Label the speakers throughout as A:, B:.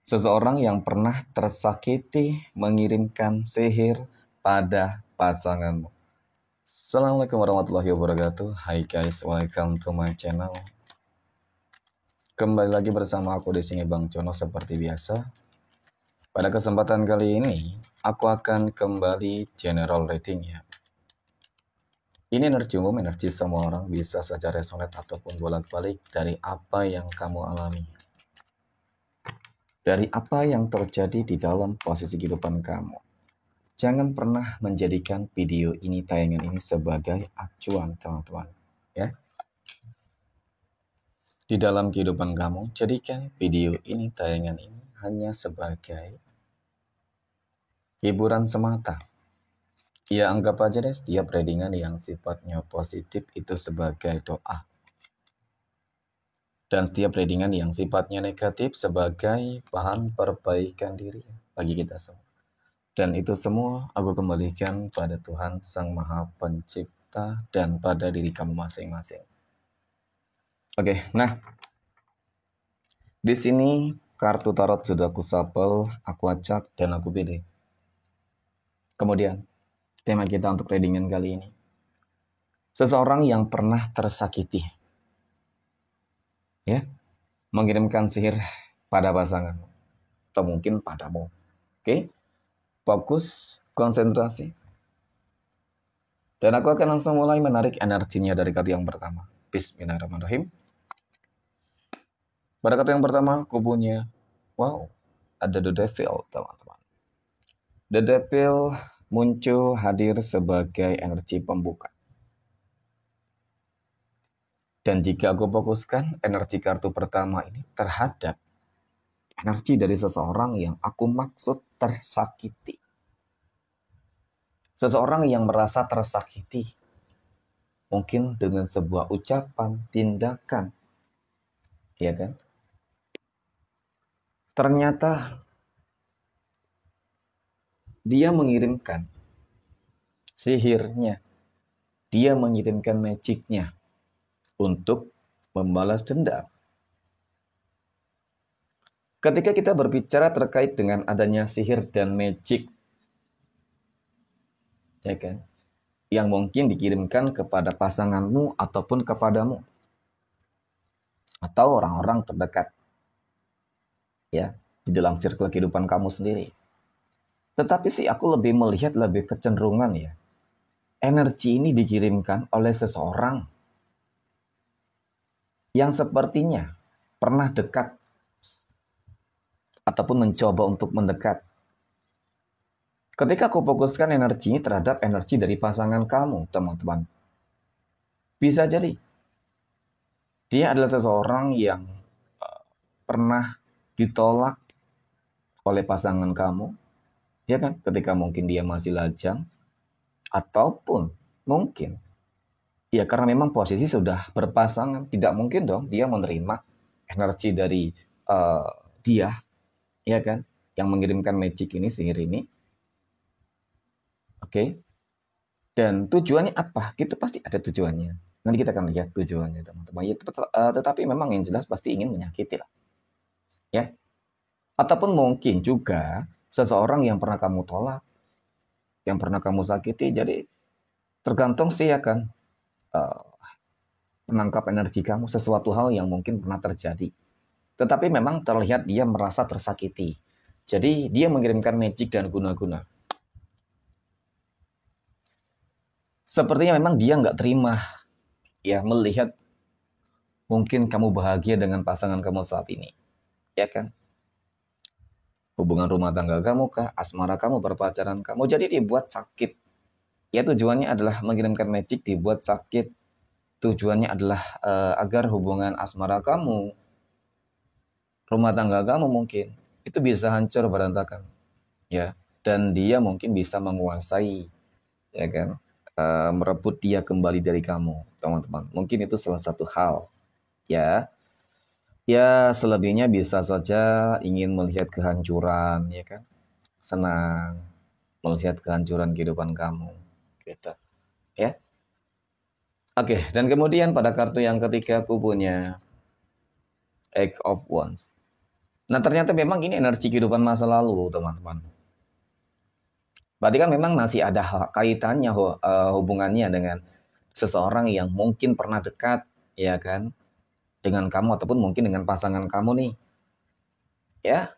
A: Seseorang yang pernah tersakiti mengirimkan sihir pada pasanganmu. Assalamualaikum warahmatullahi wabarakatuh. Hai guys, welcome to my channel. Kembali lagi bersama aku di sini Bang Jono seperti biasa. Pada kesempatan kali ini, aku akan kembali general reading ya. Ini energi umum, energi semua orang, bisa saja resonate ataupun bolak-balik dari apa yang kamu alami. Dari apa yang terjadi di dalam posisi kehidupan kamu. Jangan pernah menjadikan video ini, tayangan ini sebagai acuan, teman-teman. Ya. Di dalam kehidupan kamu, jadikan video ini, tayangan ini hanya sebagai hiburan semata. Ya, anggap aja deh setiap readingan yang sifatnya positif itu sebagai doa. Dan setiap readingan yang sifatnya negatif sebagai bahan perbaikan diri bagi kita semua. Dan itu semua aku kembalikan pada Tuhan Sang Maha Pencipta dan pada diri kamu masing-masing. Oke, nah di sini kartu tarot sudah aku shuffle, aku acak dan aku pilih. Kemudian tema kita untuk readingan kali ini, seseorang yang pernah tersakiti, ya, mengirimkan sihir pada pasangan atau mungkin padamu. Oke, fokus, konsentrasi. Dan aku akan langsung mulai menarik energinya dari kartu yang pertama. Bismillahirrahmanirrahim. Pada kartu yang pertama, aku punya, wow, ada The Devil, teman-teman. The Devil muncul hadir sebagai energi pembuka. Dan jika aku fokuskan energi kartu pertama ini terhadap energi dari seseorang yang aku maksud tersakiti. Seseorang yang merasa tersakiti. Mungkin dengan sebuah ucapan, tindakan. Ya kan? Ternyata dia mengirimkan sihirnya. Dia mengirimkan magicnya untuk membalas dendam. Ketika kita berbicara terkait dengan adanya sihir dan magic, ya kan, yang mungkin dikirimkan kepada pasanganmu ataupun kepadamu, atau orang-orang terdekat, ya, di dalam circle kehidupan kamu sendiri. Tetapi sih aku lebih melihat lebih kecenderungan ya, energi ini dikirimkan oleh seseorang yang sepertinya pernah dekat ataupun mencoba untuk mendekat. Ketika aku fokuskan energinya terhadap energi dari pasangan kamu, teman-teman, bisa jadi dia adalah seseorang yang pernah ditolak oleh pasangan kamu, ya kan? Ketika mungkin dia masih lajang, ataupun mungkin, ya karena memang posisi sudah berpasangan, tidak mungkin dong dia menerima energi dari uh, dia, ya kan? Yang mengirimkan magic ini, sihir ini, oke? Dan tujuannya apa? Kita pasti ada tujuannya. Nanti kita akan lihat tujuannya, teman-teman. Ya, tetapi memang yang jelas pasti ingin menyakiti lah, ya. Ataupun mungkin juga seseorang yang pernah kamu tolak, yang pernah kamu sakiti. Jadi tergantung sih ya kan, uh, menangkap energi kamu sesuatu hal yang mungkin pernah terjadi. Tetapi memang terlihat dia merasa tersakiti. Jadi dia mengirimkan magic dan guna-guna. Sepertinya memang dia nggak terima ya melihat mungkin kamu bahagia dengan pasangan kamu saat ini. Ya kan? Hubungan rumah tangga kamu kah, asmara kamu, berpacaran kamu, jadi dibuat sakit. Ya tujuannya adalah mengirimkan magic dibuat sakit. Tujuannya adalah agar hubungan asmara kamu, rumah tangga kamu mungkin itu bisa hancur berantakan, ya. Dan dia mungkin bisa menguasai, ya kan, merebut dia kembali dari kamu, teman-teman. Mungkin itu salah satu hal, ya. Ya selebihnya bisa saja ingin melihat kehancuran, ya kan. Senang melihat kehancuran kehidupan kamu, gitu, ya. Oke, dan kemudian pada kartu yang ketiga aku punya Eight of Wands. Nah, ternyata memang ini energi kehidupan masa lalu, teman-teman. Berarti kan memang masih ada kaitannya, hubungannya dengan seseorang yang mungkin pernah dekat, ya kan, dengan kamu ataupun mungkin dengan pasangan kamu nih, ya.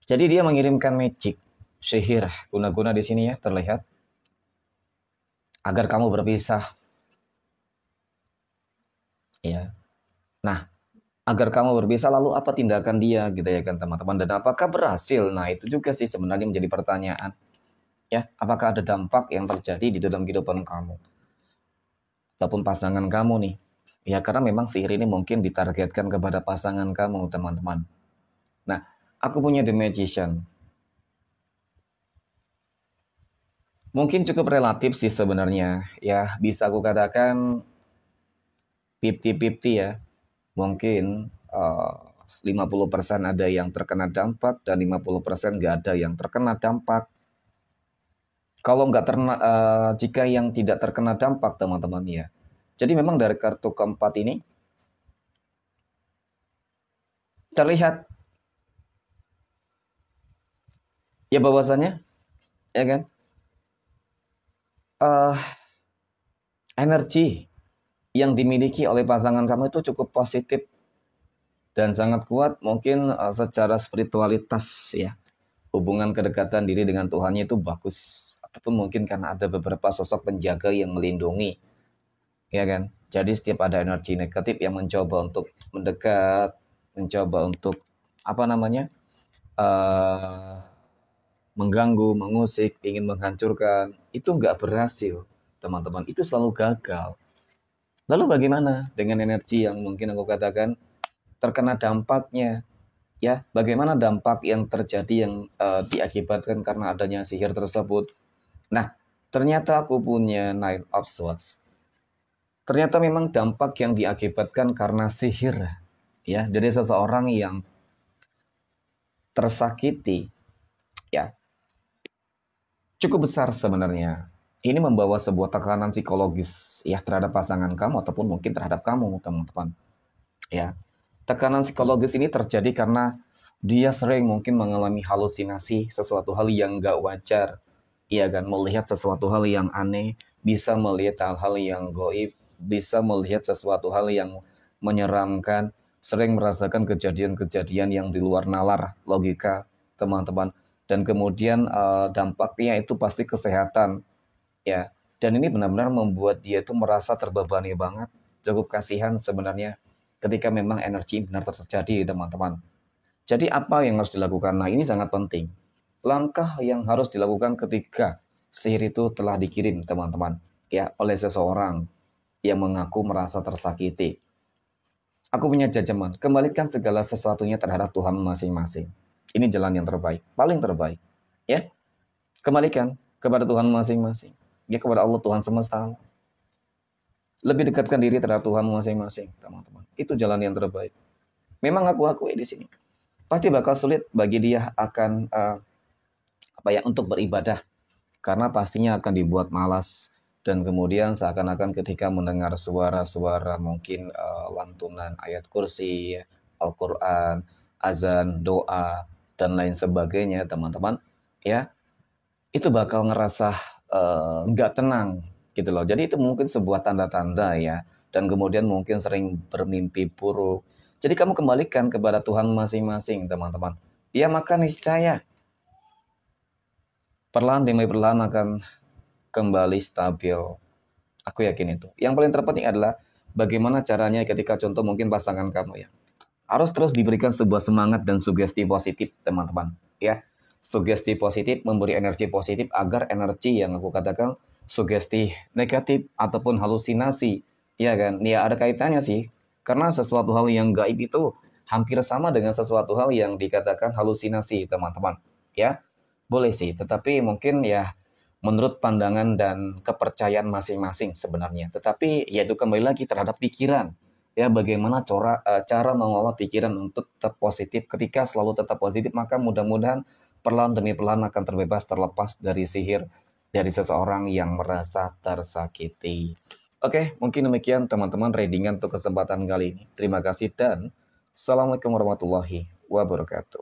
A: Jadi dia mengirimkan magic, sihir, guna-guna di sini ya terlihat agar kamu berpisah, ya. Nah, agar kamu berpisah lalu apa tindakan dia gitu ya kan teman-teman, dan apakah berhasil? Nah, itu juga sih sebenarnya menjadi pertanyaan. Ya, apakah ada dampak yang terjadi di dalam kehidupan kamu ataupun pasangan kamu nih? Ya, karena memang sihir ini mungkin ditargetkan kepada pasangan kamu, teman-teman. Nah, aku punya The Magician. Mungkin cukup relatif sih sebenarnya. Ya, bisa aku katakan 50-50 ya. Mungkin 50% ada yang terkena dampak dan 50% nggak ada yang terkena dampak. Kalau nggak jika yang tidak terkena dampak, teman-teman ya. Jadi memang dari kartu keempat ini terlihat ya bahwasanya, ya kan, eh energi yang dimiliki oleh pasangan kamu itu cukup positif dan sangat kuat, mungkin secara spiritualitas ya. Hubungan kedekatan diri dengan Tuhannya itu bagus, ataupun mungkin karena ada beberapa sosok penjaga yang melindungi, ya kan. Jadi setiap ada energi negatif yang mencoba untuk mendekat, mencoba untuk apa namanya, uh, mengganggu, mengusik, ingin menghancurkan, itu nggak berhasil, teman-teman. Itu selalu gagal. Lalu bagaimana dengan energi yang mungkin aku katakan terkena dampaknya? Ya, bagaimana dampak yang terjadi yang diakibatkan karena adanya sihir tersebut? Nah, ternyata aku punya Nine of Swords. Ternyata memang dampak yang diakibatkan karena sihir, ya, dari seseorang yang tersakiti, ya, cukup besar sebenarnya. Ini membawa sebuah tekanan psikologis ya terhadap pasangan kamu ataupun mungkin terhadap kamu, teman-teman. Ya, tekanan psikologis ini terjadi karena dia sering mungkin mengalami halusinasi, sesuatu hal yang nggak wajar, ya kan, melihat sesuatu hal yang aneh, bisa melihat hal-hal yang goib, bisa melihat sesuatu hal yang menyeramkan, sering merasakan kejadian-kejadian yang di luar nalar logika, teman-teman. Dan kemudian dampaknya itu pasti kesehatan, ya. Dan ini benar-benar membuat dia itu merasa terbebani banget, cukup kasihan sebenarnya ketika memang energi benar terjadi, teman-teman. Jadi apa yang harus dilakukan? Nah, ini sangat penting. Langkah yang harus dilakukan ketika sihir itu telah dikirim, teman-teman, ya, oleh seseorang yang mengaku merasa tersakiti. Aku punya jajaman, kembalikan segala sesuatunya terhadap Tuhan masing-masing. Ini jalan yang terbaik, paling terbaik. Ya, kembalikan kepada Tuhan masing-masing. Ya, kepada Allah Tuhan semesta. Lebih dekatkan diri terhadap Tuhan masing-masing, teman-teman. Itu jalan yang terbaik. Memang aku akui di sini. Pasti bakal sulit bagi dia akan untuk beribadah, karena pastinya akan dibuat malas dan kemudian seakan-akan ketika mendengar suara-suara mungkin lantunan ayat kursi, Al-Qur'an, azan, doa dan lain sebagainya, teman-teman, ya, itu bakal ngerasa nggak tenang gitu loh. Jadi itu mungkin sebuah tanda-tanda ya, dan kemudian mungkin sering bermimpi buruk. Jadi kamu kembalikan kepada Tuhan masing-masing, teman-teman. Ya, maka niscaya perlahan demi perlahan akan kembali stabil. Aku yakin itu. Yang paling terpenting adalah bagaimana caranya ketika contoh mungkin pasangan kamu ya. Harus terus diberikan sebuah semangat dan sugesti positif, teman-teman. Ya, sugesti positif memberi energi positif agar energi yang aku katakan sugesti negatif ataupun halusinasi, ya kan? Ya ada kaitannya sih. Karena sesuatu hal yang gaib itu hampir sama dengan sesuatu hal yang dikatakan halusinasi, teman-teman. Ya, boleh sih, tetapi mungkin ya menurut pandangan dan kepercayaan masing-masing sebenarnya. Tetapi ya itu kembali lagi terhadap pikiran. Ya, bagaimana cara mengolah pikiran untuk tetap positif. Ketika selalu tetap positif, maka mudah-mudahan perlahan demi perlahan akan terlepas dari sihir dari seseorang yang merasa tersakiti. Oke, mungkin demikian teman-teman readingan untuk kesempatan kali ini. Terima kasih dan Assalamualaikum warahmatullahi wabarakatuh.